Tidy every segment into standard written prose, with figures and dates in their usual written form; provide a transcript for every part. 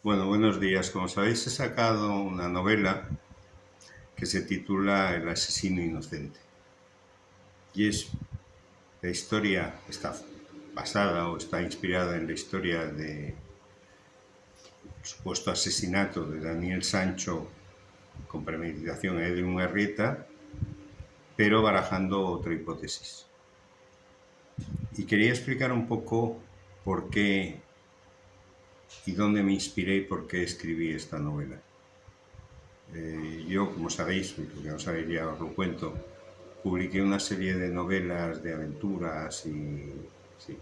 Bueno, buenos días. Como sabéis, he sacado una novela que se titula El asesino inocente. Y la historia está basada o está inspirada en la historia de supuesto asesinato de Daniel Sancho con premeditación a Edwin Arrieta, pero barajando otra hipótesis. Y quería explicar un poco por qué y dónde me inspiré y por qué escribí esta novela. Yo, como sabéis, porque no sabéis ya os lo cuento, publiqué una serie de novelas de aventuras y sí,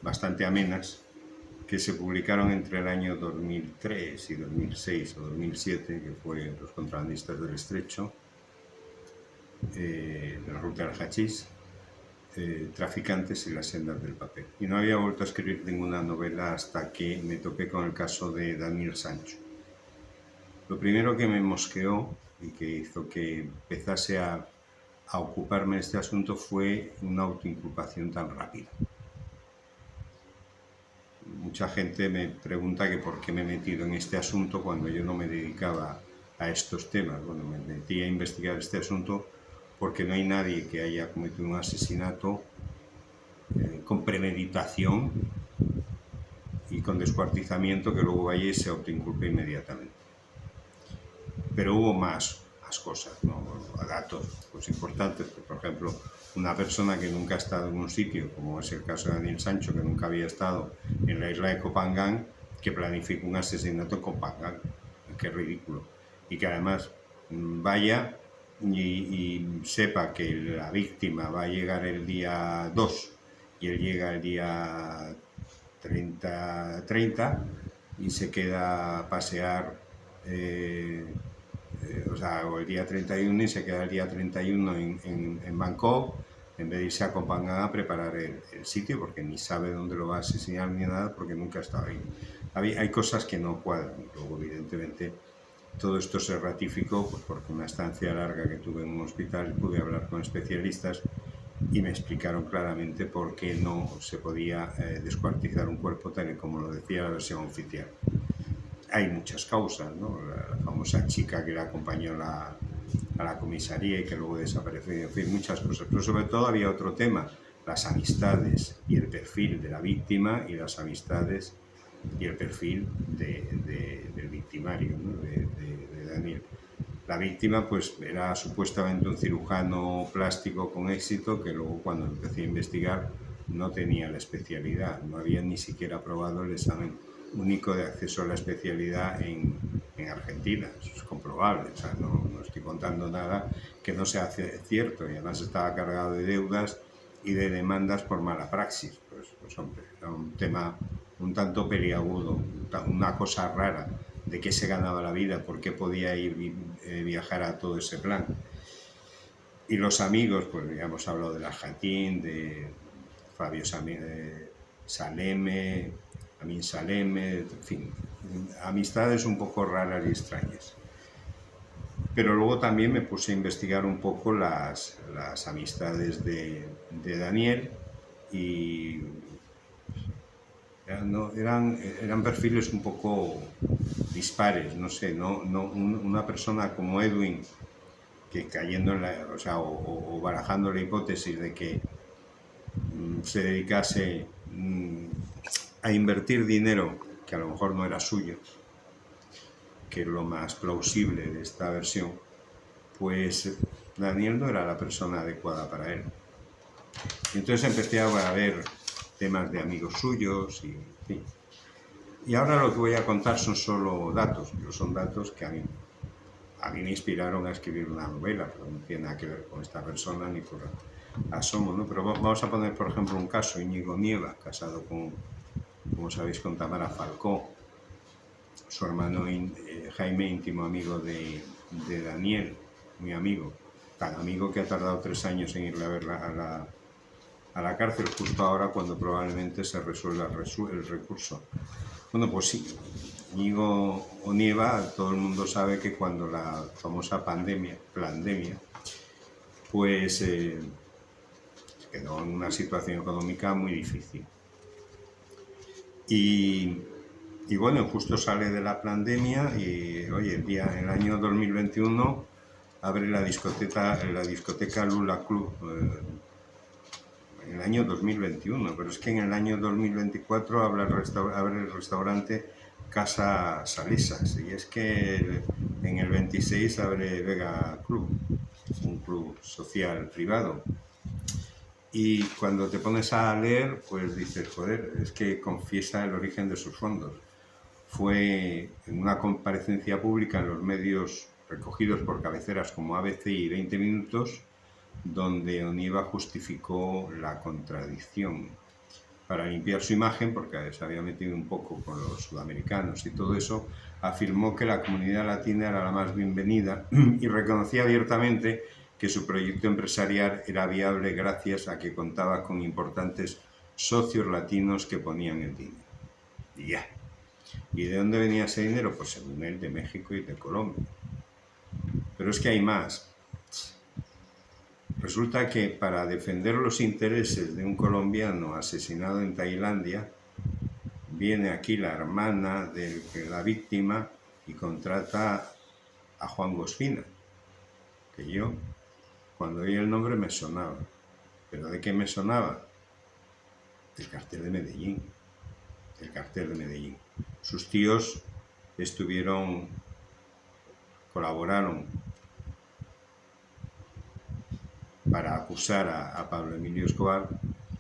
bastante amenas que se publicaron entre el año 2003 y 2006 o 2007, que fue Los contrabandistas del estrecho, La ruta del hachís, Traficantes y las sendas del papel. Y no había vuelto a escribir ninguna novela hasta que me topé con el caso de Daniel Sancho. Lo primero que me mosqueó y que hizo que empezase a ocuparme de este asunto fue una autoinculpación tan rápida. Mucha gente me pregunta que por qué me he metido en este asunto cuando yo no me dedicaba a estos temas. Bueno, me metí a investigar este asunto porque no hay nadie que haya cometido un asesinato con premeditación y con descuartizamiento que luego vaya y se autoinculpe inmediatamente. Pero hubo más cosas, ¿no? Datos pues, importantes. Por ejemplo, una persona que nunca ha estado en un sitio, como es el caso de Daniel Sancho, que nunca había estado en la isla de Copangán, que planifica un asesinato en Copangán. Qué ridículo. Y que además vaya y sepa que la víctima va a llegar el día 2 y él llega el día 30 y se queda a pasear o el día 31 y se queda el día 31 en Bangkok, en vez de irse a Copangán a preparar el sitio, porque ni sabe dónde lo va a asesinar ni nada, porque nunca ha estado ahí. Hay cosas que no cuadran. Luego, evidentemente, todo esto se ratificó pues, porque una estancia larga que tuve en un hospital pude hablar con especialistas y me explicaron claramente por qué no se podía descuartizar un cuerpo tal y como lo decía la versión oficial. Hay muchas causas, ¿no? La famosa chica que la acompañó a la comisaría y que luego desapareció, en fin, muchas cosas. Pero sobre todo había otro tema, las amistades y el perfil de la víctima y las amistades y el perfil del victimario, ¿no? de Daniel. La víctima pues era supuestamente un cirujano plástico con éxito que luego cuando empecé a investigar no tenía la especialidad, no había ni siquiera aprobado el examen único de acceso a la especialidad en Argentina. Eso es comprobable, o sea, no estoy contando nada que no sea cierto, y además estaba cargado de deudas y de demandas por mala praxis. Pues hombre, era un tema un tanto peliagudo, una cosa rara de qué se ganaba la vida, por qué podía ir viajar a todo ese plan. Y los amigos, pues ya hemos hablado de Argentín, de Fabio Saleme, Amin Saleme, en fin, amistades un poco raras y extrañas. Pero luego también me puse a investigar un poco las amistades de Daniel y eran perfiles un poco dispares, no sé, una persona como Edwin que cayendo en o barajando la hipótesis de que se dedicase a invertir dinero que a lo mejor no era suyo, que es lo más plausible de esta versión, pues Daniel no era la persona adecuada para él. Y entonces empecé a ver temas de amigos suyos y en fin. Y ahora lo que voy a contar son solo datos, pero son datos que a mí me inspiraron a escribir una novela, pero no tiene nada que ver con esta persona ni por asomo, ¿no? Pero vamos a poner, por ejemplo, un caso, Íñigo Nieva, casado con, como sabéis, con Tamara Falcó, su hermano Jaime, íntimo amigo de Daniel, muy amigo, tan amigo que ha tardado 3 años en irle a ver a la cárcel, justo ahora cuando probablemente se resuelva el recurso. Bueno, pues sí, Íñigo Nieva, todo el mundo sabe que cuando la famosa pandemia, pues se quedó en una situación económica muy difícil. Y Y bueno, justo sale de la pandemia y hoy en día, en el año 2021, abre la discoteca Lula Club, en el año 2021, pero es que en el año 2024 abre el restaurante Casa Salesas, y es que en el 26 abre Vega Club, un club social privado. Y cuando te pones a leer, pues dices, joder, es que confiesa el origen de sus fondos. Fue en una comparecencia pública en los medios recogidos por cabeceras como ABC y 20 Minutos, donde Onieva justificó la contradicción. Para limpiar su imagen, porque se había metido un poco con los sudamericanos y todo eso, afirmó que la comunidad latina era la más bienvenida y reconocía abiertamente que su proyecto empresarial era viable gracias a que contaba con importantes socios latinos que ponían el dinero. Y ya. ¿Y de dónde venía ese dinero? Pues según él, de México y de Colombia. Pero es que hay más. Resulta que para defender los intereses de un colombiano asesinado en Tailandia, viene aquí la hermana de la víctima y contrata a Juan Gospina, que yo, cuando oí el nombre, me sonaba. ¿Pero de qué me sonaba? Del cartel de Medellín. El cartel de Medellín. Sus tíos colaboraron para acusar a Pablo Emilio Escobar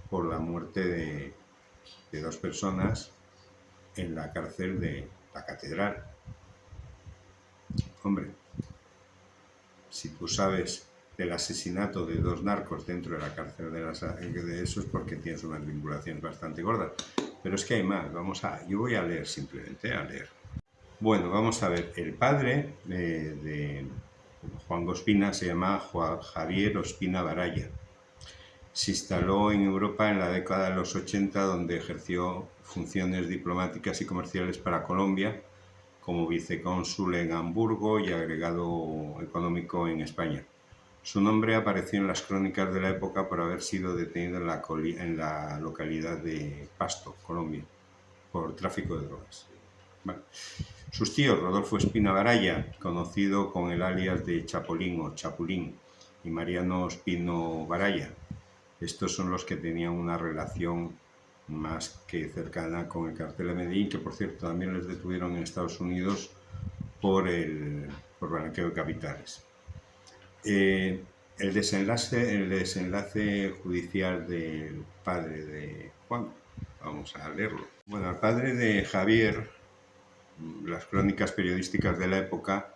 por la muerte de 2 personas en la cárcel de la Catedral. Hombre, si tú sabes del asesinato de 2 narcos dentro de la cárcel de esos, porque tienes unas vinculaciones bastante gordas. Pero es que hay más. Yo voy a leer simplemente, a leer. Bueno, vamos a ver. El padre de Juan Ospina se llama Javier Ospina Baraya. Se instaló en Europa en la década de los 80, donde ejerció funciones diplomáticas y comerciales para Colombia, como vicecónsul en Hamburgo y agregado económico en España. Su nombre apareció en las crónicas de la época por haber sido detenido en la localidad de Pasto, Colombia, por tráfico de drogas. Bueno. Sus tíos, Rodolfo Espina Baraya, conocido con el alias de Chapolín o Chapulín, y Mariano Espino Baraya. Estos son los que tenían una relación más que cercana con el cartel de Medellín, que por cierto también les detuvieron en Estados Unidos por blanqueo de capitales. El desenlace judicial del padre de Juan, vamos a leerlo. Bueno, el padre de Javier, las crónicas periodísticas de la época,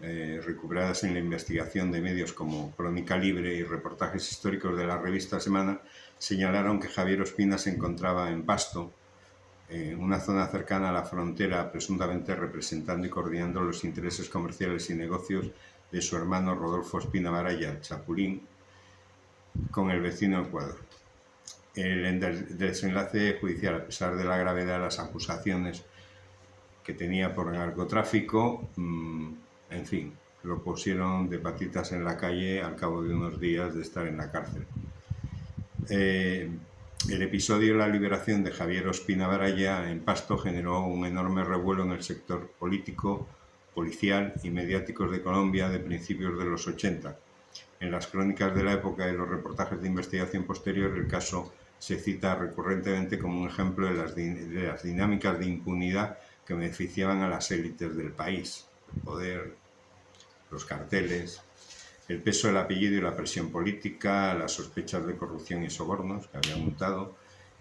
recuperadas en la investigación de medios como Crónica Libre y reportajes históricos de la revista Semana, señalaron que Javier Ospina se encontraba en Pasto, una zona cercana a la frontera, presuntamente representando y coordinando los intereses comerciales y negocios de su hermano Rodolfo Espina Baraya, Chapulín, con el vecino Ecuador. El desenlace judicial, a pesar de la gravedad de las acusaciones que tenía por narcotráfico, en fin, lo pusieron de patitas en la calle al cabo de unos días de estar en la cárcel. El episodio de la liberación de Javier Ospina Baraya en Pasto generó un enorme revuelo en el sector político, policial y mediáticos de Colombia de principios de los 80. En las crónicas de la época y los reportajes de investigación posterior, el caso se cita recurrentemente como un ejemplo de las dinámicas de impunidad que beneficiaban a las élites del país: el poder, los carteles, el peso del apellido y la presión política, las sospechas de corrupción y sobornos que había montado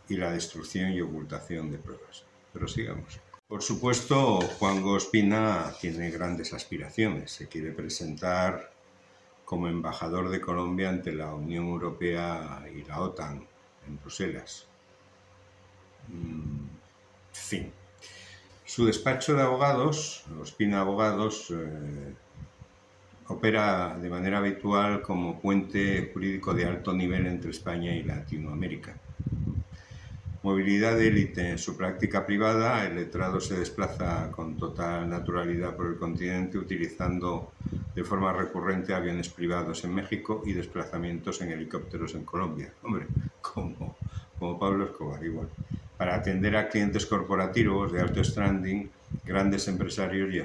y la destrucción y ocultación de pruebas. Pero sigamos. Por supuesto, Juan Ospina tiene grandes aspiraciones. Se quiere presentar como embajador de Colombia ante la Unión Europea y la OTAN en Bruselas. En fin. Su despacho de abogados, Ospina Abogados, opera de manera habitual como puente jurídico de alto nivel entre España y Latinoamérica. Movilidad de élite en su práctica privada, el letrado se desplaza con total naturalidad por el continente utilizando de forma recurrente aviones privados en México y desplazamientos en helicópteros en Colombia. Hombre, como Pablo Escobar, igual. para atender a clientes corporativos de alto standing, grandes empresarios y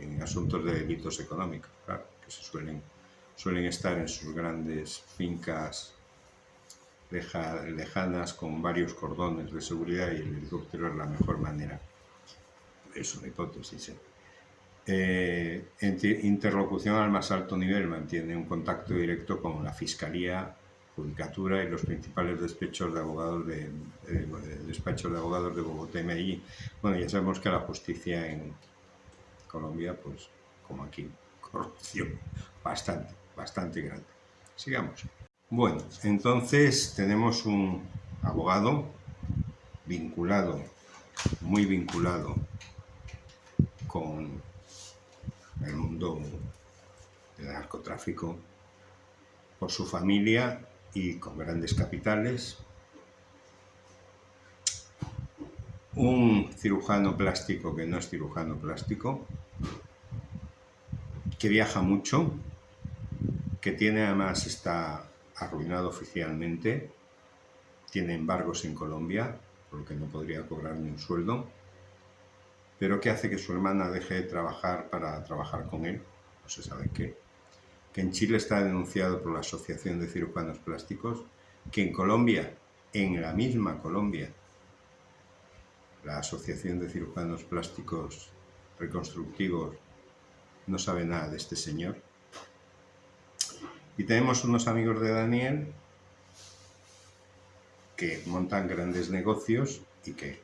en asuntos de delitos económicos, claro, que suelen estar en sus grandes fincas lejanas con varios cordones de seguridad, y el helicóptero es la mejor manera. Es una hipótesis. Interlocución al más alto nivel, mantiene un contacto directo con la Fiscalía, Judicatura y los principales despachos de abogados de Bogotá y Medellín. Bueno, ya sabemos que la justicia en Colombia, pues como aquí, corrupción bastante grande. Sigamos. Bueno, entonces tenemos un abogado muy vinculado con el mundo del narcotráfico por su familia y con grandes capitales. Un cirujano plástico que no es cirujano plástico, que viaja mucho, que además está arruinado oficialmente, tiene embargos en Colombia, por lo que no podría cobrar ni un sueldo, pero que hace que su hermana deje de trabajar para trabajar con él, no se sabe qué, que en Chile está denunciado por la Asociación de Cirujanos Plásticos, que en Colombia, en la misma Colombia, la Asociación de Cirujanos Plásticos Reconstructivos no sabe nada de este señor. Y tenemos unos amigos de Daniel que montan grandes negocios y que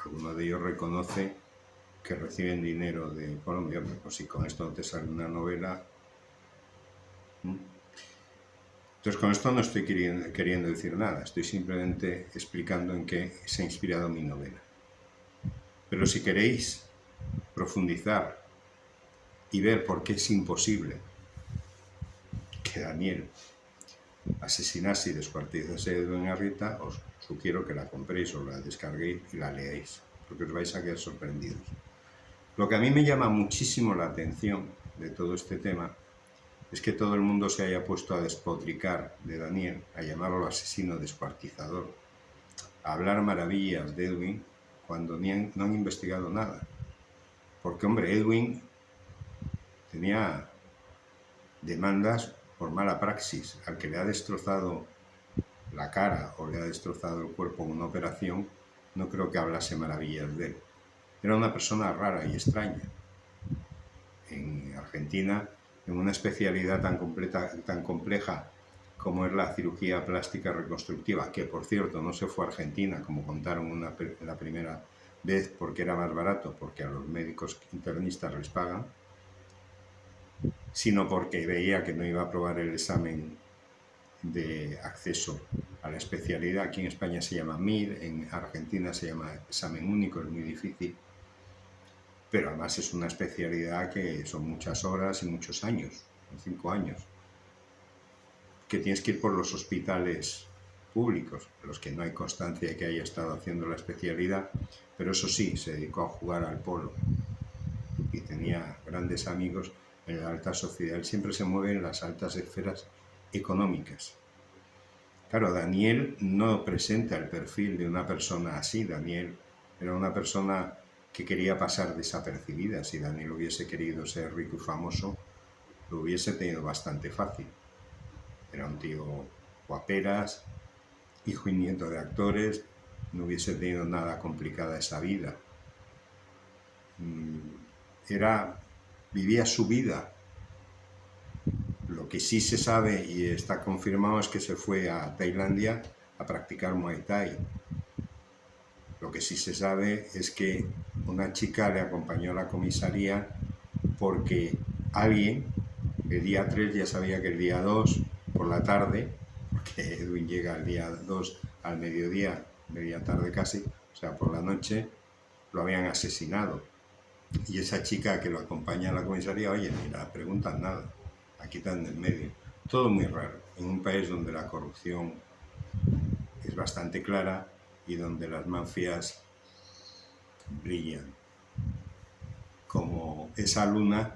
alguno de ellos reconoce que reciben dinero de Colombia. Pues si con esto no te sale una novela. Entonces, con esto no estoy queriendo decir nada, estoy simplemente explicando en qué se ha inspirado mi novela. Pero si queréis profundizar y ver por qué es imposible que Daniel asesinase y descuartizase a Edwin Arrieta, os sugiero que la compréis o la descarguéis y la leáis, porque os vais a quedar sorprendidos. Lo que a mí me llama muchísimo la atención de todo este tema es que todo el mundo se haya puesto a despotricar de Daniel, a llamarlo asesino descuartizador, a hablar maravillas de Edwin cuando no han investigado nada. Porque, hombre, Edwin tenía demandas por mala praxis. Al que le ha destrozado la cara o le ha destrozado el cuerpo en una operación, no creo que hablase maravillas de él. Era una persona rara y extraña. En Argentina, en una especialidad tan compleja como es la cirugía plástica reconstructiva, que por cierto no se fue a Argentina, como contaron la primera vez, porque era más barato, porque a los médicos internistas les pagan, sino porque veía que no iba a aprobar el examen de acceso a la especialidad. Aquí en España se llama MIR, en Argentina se llama examen único, es muy difícil, pero además es una especialidad que son muchas horas y muchos años, 5 años, que tienes que ir por los hospitales públicos, en los que no hay constancia de que haya estado haciendo la especialidad, pero eso sí, se dedicó a jugar al polo y tenía grandes amigos en la alta sociedad. Él siempre se mueve en las altas esferas económicas. Claro, Daniel no presenta el perfil de una persona así. Daniel era una persona que quería pasar desapercibida. Si Daniel hubiese querido ser rico y famoso, lo hubiese tenido bastante fácil. Era un tío guaperas, hijo y nieto de actores, no hubiese tenido nada complicada esa vida. Vivía su vida. Lo que sí se sabe y está confirmado es que se fue a Tailandia a practicar Muay Thai. Lo que sí se sabe es que una chica le acompañó a la comisaría porque alguien, el día 3 ya sabía que el día 2 por la tarde, porque Edwin llega el día 2 al mediodía, media tarde casi, o sea, por la noche, lo habían asesinado. Y esa chica que lo acompaña a la comisaría, oye, mira, preguntan nada, la quitan del medio. Todo muy raro, en un país donde la corrupción es bastante clara y donde las mafias brillan. Como esa luna,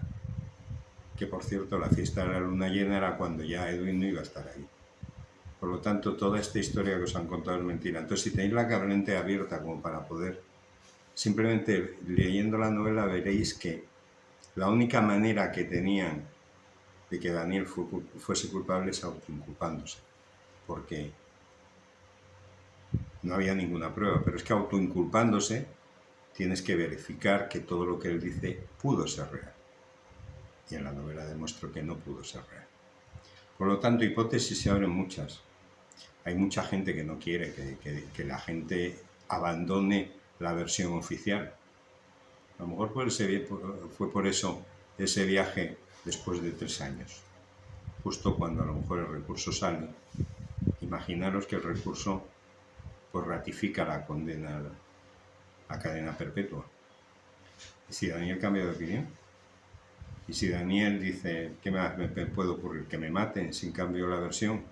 que por cierto la fiesta de la luna llena era cuando ya Edwin no iba a estar ahí. Por lo tanto, toda esta historia que os han contado es mentira. Entonces, si tenéis la mente abierta como para poder, simplemente leyendo la novela veréis que la única manera que tenían de que Daniel fuese culpable es autoinculpándose, porque no había ninguna prueba, pero es que autoinculpándose tienes que verificar que todo lo que él dice pudo ser real. Y en la novela demuestro que no pudo ser real. Por lo tanto, hipótesis se abren muchas. Hay mucha gente que no quiere que la gente abandone la versión oficial. A lo mejor fue por eso ese viaje después de 3 años. Justo cuando a lo mejor el recurso sale. Imaginaros que el recurso pues ratifica la condena a cadena perpetua. ¿Y si Daniel cambia de opinión? ¿Y si Daniel dice, qué más me puede ocurrir? ¿Que me maten sin cambio la versión?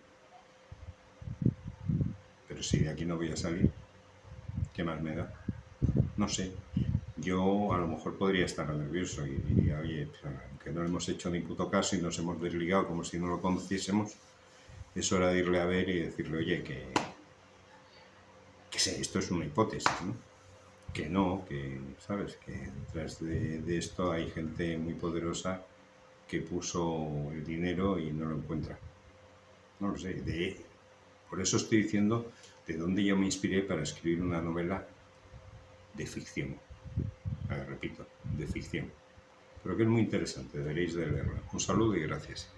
Pero si de aquí no voy a salir, ¿qué más me da? No sé. Yo a lo mejor podría estar nervioso y diría, oye, que no le hemos hecho ni puto caso y nos hemos desligado como si no lo conociésemos. Es hora de irle a ver y decirle, oye, que sé, esto es una hipótesis, ¿no? Que no, que, ¿sabes? Que detrás de esto hay gente muy poderosa que puso el dinero y no lo encuentra. No lo sé. Por eso estoy diciendo de dónde yo me inspiré para escribir una novela de ficción. Repito, de ficción. Pero que es muy interesante, deberéis de leerla. Un saludo y gracias.